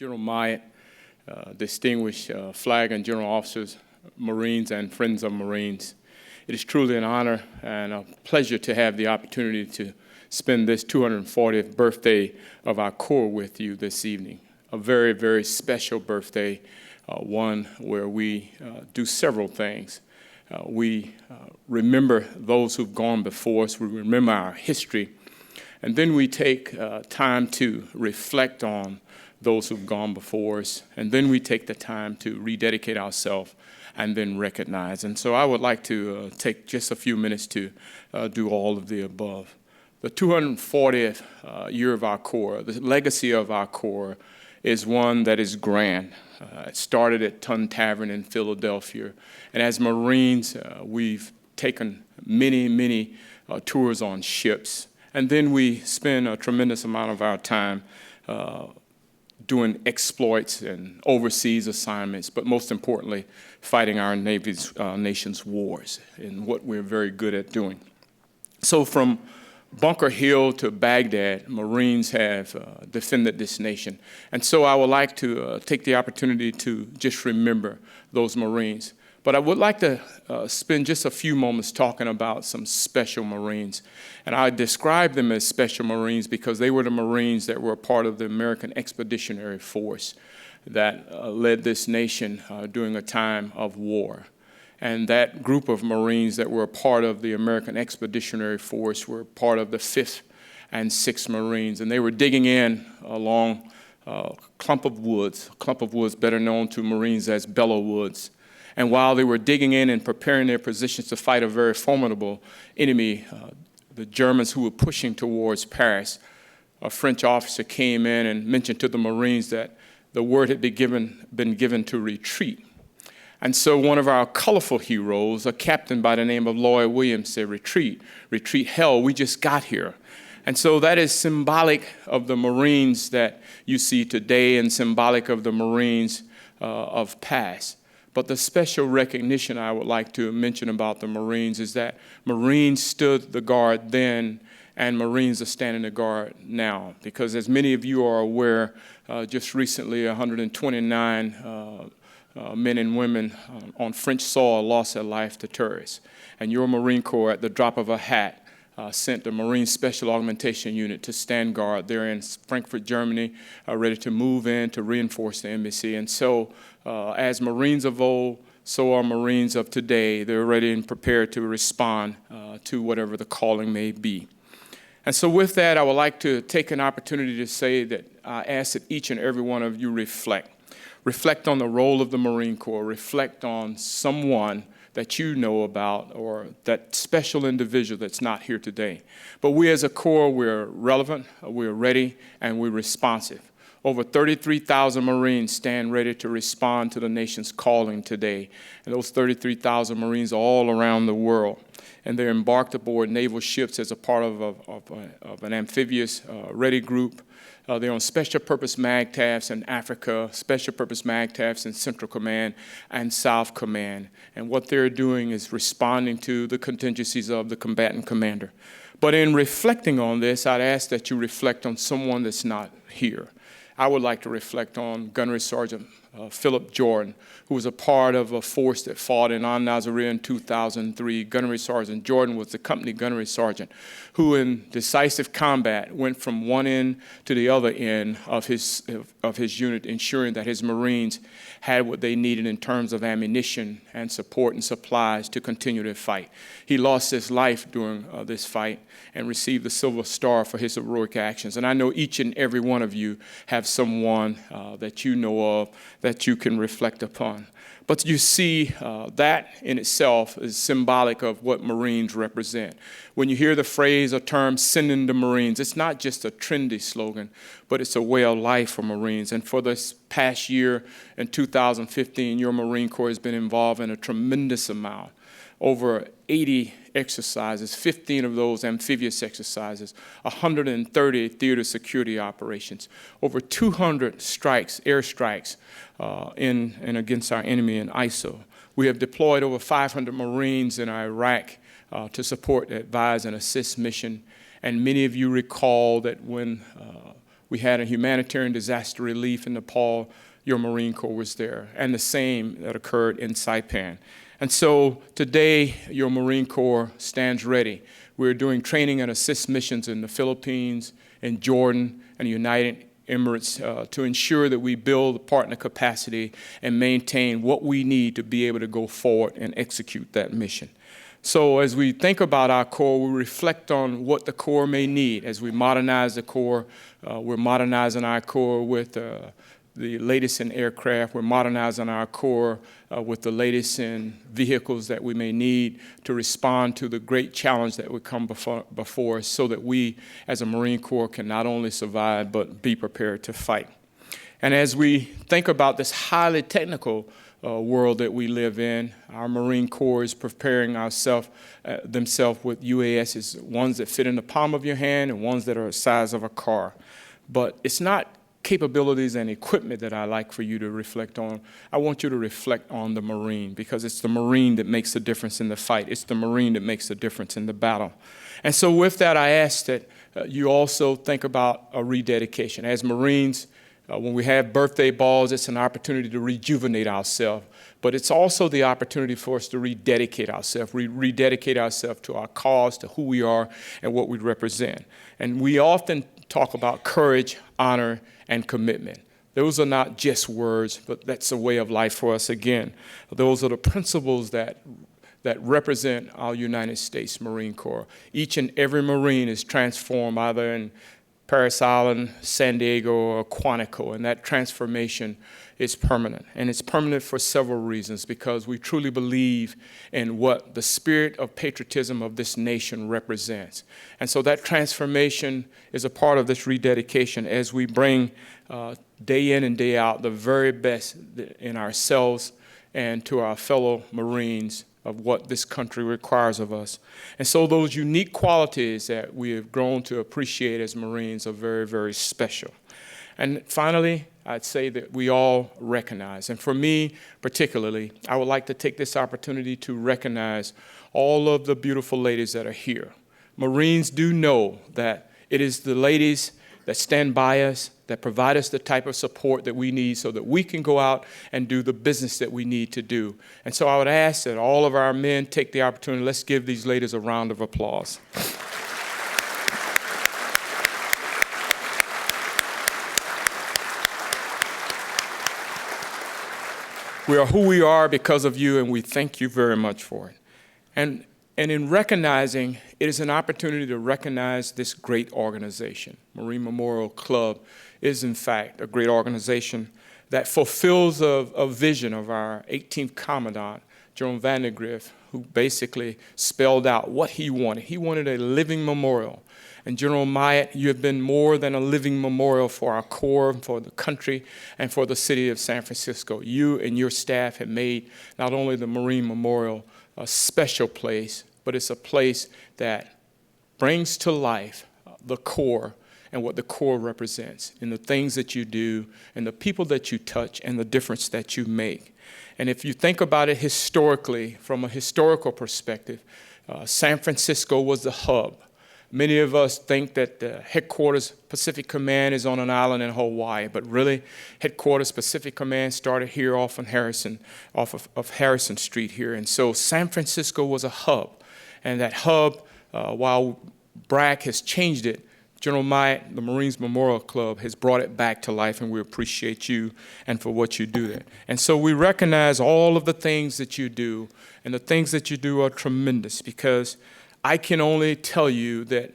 General Myatt, distinguished flag and general officers, Marines, and friends of Marines. It is truly an honor and a pleasure to have the opportunity to spend this 240th birthday of our Corps with you this evening. A very, very special birthday, one where we do several things. We remember those who've gone before us, we remember our history, and then we take time to reflect on those who've gone before us, and then we take the time to rededicate ourselves and then recognize. And so I would like to take just a few minutes to do all of the above. The 240th year of our Corps, the legacy of our Corps, is one that is grand. It started at Tun Tavern in Philadelphia, and as Marines, we've taken many tours on ships, and then we spend a tremendous amount of our time doing exploits and overseas assignments, but most importantly, fighting our nation's wars, and what we're very good at doing. So from Bunker Hill to Baghdad, Marines have defended this nation. And so I would like to take the opportunity to just remember those Marines. But I would like to spend just a few moments talking about some special Marines. And I describe them as special Marines because they were the Marines that were a part of the American Expeditionary Force that led this nation during a time of war. And that group of Marines that were a part of the American Expeditionary Force were part of the 5th and 6th Marines. And they were digging in along a clump of woods better known to Marines as Bellow Woods. And while they were digging in and preparing their positions to fight a very formidable enemy, the Germans who were pushing towards Paris, a French officer came in and mentioned to the Marines that the word had been given to retreat. And so one of our colorful heroes, a captain by the name of Lloyd Williams, said, "Retreat, retreat, hell, we just got here." And so that is symbolic of the Marines that you see today and symbolic of the Marines of past. But the special recognition I would like to mention about the Marines is that Marines stood the guard then, and Marines are standing the guard now. Because as many of you are aware, just recently 129 men and women on French soil lost their life to terrorists. And your Marine Corps, at the drop of a hat, sent the Marine Special Augmentation Unit to stand guard there in Frankfurt, Germany, ready to move in to reinforce the embassy. And so as Marines of old, so are Marines of today. They're ready and prepared to respond to whatever the calling may be. And so with that, I would like to take an opportunity to say that I ask that each and every one of you reflect. Reflect on the role of the Marine Corps. Reflect on someone that you know about or that special individual that's not here today. But we as a Corps, we're relevant, we're ready, and we're responsive. Over 33,000 Marines stand ready to respond to the nation's calling today. And those 33,000 Marines are all around the world. And they're embarked aboard naval ships as a part of an amphibious ready group. They're on special purpose MAGTFs in Africa, special purpose MAGTFs in Central Command and South Command. And what they're doing is responding to the contingencies of the combatant commander. But in reflecting on this, I'd ask that you reflect on someone that's not here. I would like to reflect on Gunnery Sergeant Phillip Jordan, who was a part of a force that fought in Al-Naziriyah in 2003. Gunnery Sergeant Jordan was the company gunnery sergeant who in decisive combat went from one end to the other end of his unit, ensuring that his Marines had what they needed in terms of ammunition and support and supplies to continue their fight. He lost his life during this fight and received the Silver Star for his heroic actions. And I know each and every one of you have someone that you know of that you can reflect upon. But you see, that in itself is symbolic of what Marines represent. When you hear the phrase or term, sending the Marines, it's not just a trendy slogan, but it's a way of life for Marines. And for this past year, in 2015, your Marine Corps has been involved in a tremendous amount. Over 80 exercises, 15 of those amphibious exercises, 130 theater security operations, over 200 strikes, airstrikes, in and against our enemy in ISO. We have deployed over 500 Marines in Iraq to support the advise and assist mission. And many of you recall that when we had a humanitarian disaster relief in Nepal, your Marine Corps was there, and the same that occurred in Saipan. And so today, your Marine Corps stands ready. We're doing training and assist missions in the Philippines, in Jordan, and the United Emirates to ensure that we build partner capacity and maintain what we need to be able to go forward and execute that mission. So as we think about our Corps, we reflect on what the Corps may need. As we modernize the Corps, we're modernizing our Corps with the latest in aircraft. We're modernizing our Corps with the latest in vehicles that we may need to respond to the great challenge that would come before us, so that we, as a Marine Corps, can not only survive, but be prepared to fight. And as we think about this highly technical world that we live in, our Marine Corps is preparing themselves with UASs, ones that fit in the palm of your hand and ones that are the size of a car. But it's not capabilities and equipment that I like for you to reflect on. I want you to reflect on the Marine, because it's the Marine that makes the difference in the fight. It's the Marine that makes the difference in the battle. And so with that, I ask that you also think about a rededication. As Marines, when we have birthday balls, it's an opportunity to rejuvenate ourselves, but it's also the opportunity for us to rededicate ourselves, rededicate ourselves to our cause, to who we are and what we represent. And we often talk about courage, honor, and commitment. Those are not just words, but that's a way of life for us again. Those are the principles that represent our United States Marine Corps. Each and every Marine is transformed either in Paris Island, San Diego, or Quantico, and that transformation is permanent. And it's permanent for several reasons, because we truly believe in what the spirit of patriotism of this nation represents. And so that transformation is a part of this rededication as we bring day in and day out the very best in ourselves and to our fellow Marines of what this country requires of us. And so those unique qualities that we have grown to appreciate as Marines are very, very special. And finally, I'd say that we all recognize, and for me particularly, I would like to take this opportunity to recognize all of the beautiful ladies that are here. Marines do know that it is the ladies that stand by us, that provide us the type of support that we need so that we can go out and do the business that we need to do. And so I would ask that all of our men take the opportunity. Let's give these ladies a round of applause. We are who we are because of you, and we thank you very much for it. And in recognizing, it is an opportunity to recognize this great organization. Marine Memorial Club is, in fact, a great organization that fulfills a vision of our 18th Commandant, General Vandegrift, who basically spelled out what he wanted. He wanted a living memorial. And General Myatt, you have been more than a living memorial for our Corps, for the country, and for the city of San Francisco. You and your staff have made not only the Marine Memorial a special place, but it's a place that brings to life the Corps and what the Corps represents in the things that you do and the people that you touch and the difference that you make. And if you think about it historically, from a historical perspective, San Francisco was the hub. Many of us think that the headquarters Pacific Command is on an island in Hawaii, but really headquarters Pacific Command started here off of Harrison Street here. And so San Francisco was a hub. And that hub, while BRAC has changed it, General Myatt, the Marines Memorial Club, has brought it back to life, and we appreciate you and for what you do there. And so we recognize all of the things that you do, and the things that you do are tremendous, because I can only tell you that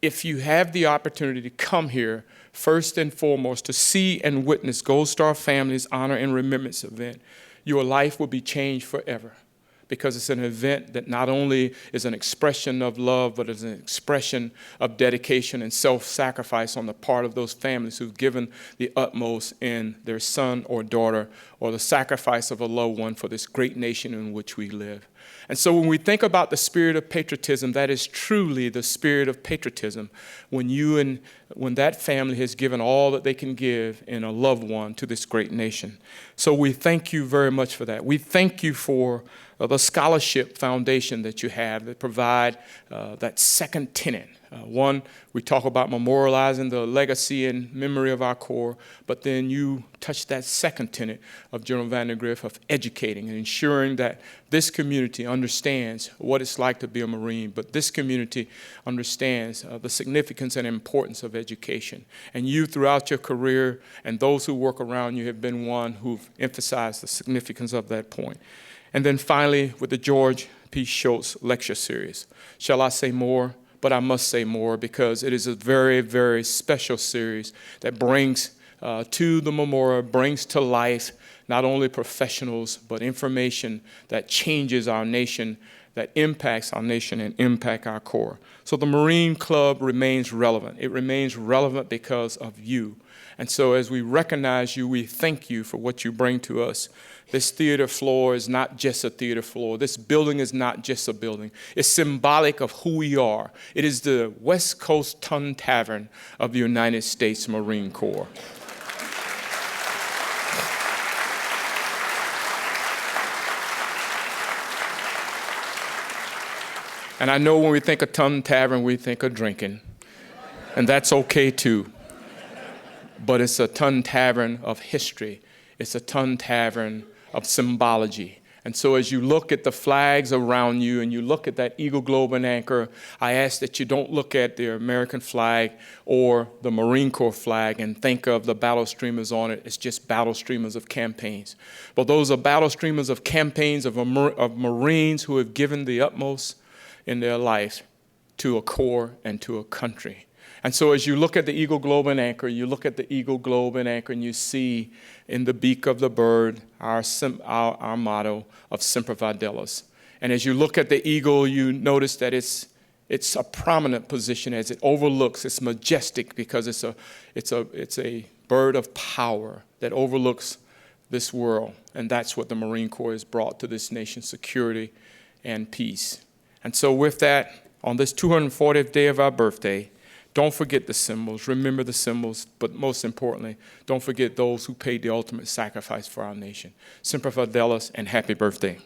if you have the opportunity to come here, first and foremost, to see and witness Gold Star Family's Honor and Remembrance event, your life will be changed forever, because it's an event that not only is an expression of love, but is an expression of dedication and self-sacrifice on the part of those families who've given the utmost in their son or daughter, or the sacrifice of a loved one for this great nation in which we live. And so when we think about the spirit of patriotism, that is truly the spirit of patriotism when that family has given all that they can give in a loved one to this great nation. So we thank you very much for that. We thank you for the scholarship foundation that you have that provide that second tenet One, we talk about memorializing the legacy and memory of our Corps, but then you touch that second tenet of General Vandegrift of educating and ensuring that this community understands what it's like to be a Marine, but this community understands the significance and importance of education. And you, throughout your career, and those who work around you have been one who've emphasized the significance of that point. And then finally, with the George P. Schultz Lecture Series. Shall I say more? But I must say more because it is a very, very special series that brings to the memorial, brings to life not only professionals, but information that changes our nation, that impacts our nation and impact our Corps. So the Marine Club remains relevant. It remains relevant because of you. And so as we recognize you, we thank you for what you bring to us. This theater floor is not just a theater floor. This building is not just a building. It's symbolic of who we are. It is the West Coast Tun Tavern of the United States Marine Corps. And I know when we think of Tun Tavern, we think of drinking. And that's okay too. But it's a Tun Tavern of history. It's a Tun Tavern of symbology. And so as you look at the flags around you and you look at that eagle, globe, and anchor, I ask that you don't look at the American flag or the Marine Corps flag and think of the battle streamers on it. It's just battle streamers of campaigns. But those are battle streamers of campaigns of Marines who have given the utmost in their life to a Corps and to a country. And so as you look at the eagle, globe, and anchor, you look at the eagle, globe, and anchor, and you see in the beak of the bird our motto of Semper Fidelis. And as you look at the eagle, you notice that it's a prominent position as it overlooks. It's majestic because it's a bird of power that overlooks this world. And that's what the Marine Corps has brought to this nation's security and peace. And so with that, on this 240th day of our birthday, don't forget the symbols, remember the symbols, but most importantly, don't forget those who paid the ultimate sacrifice for our nation. Semper Fidelis and happy birthday.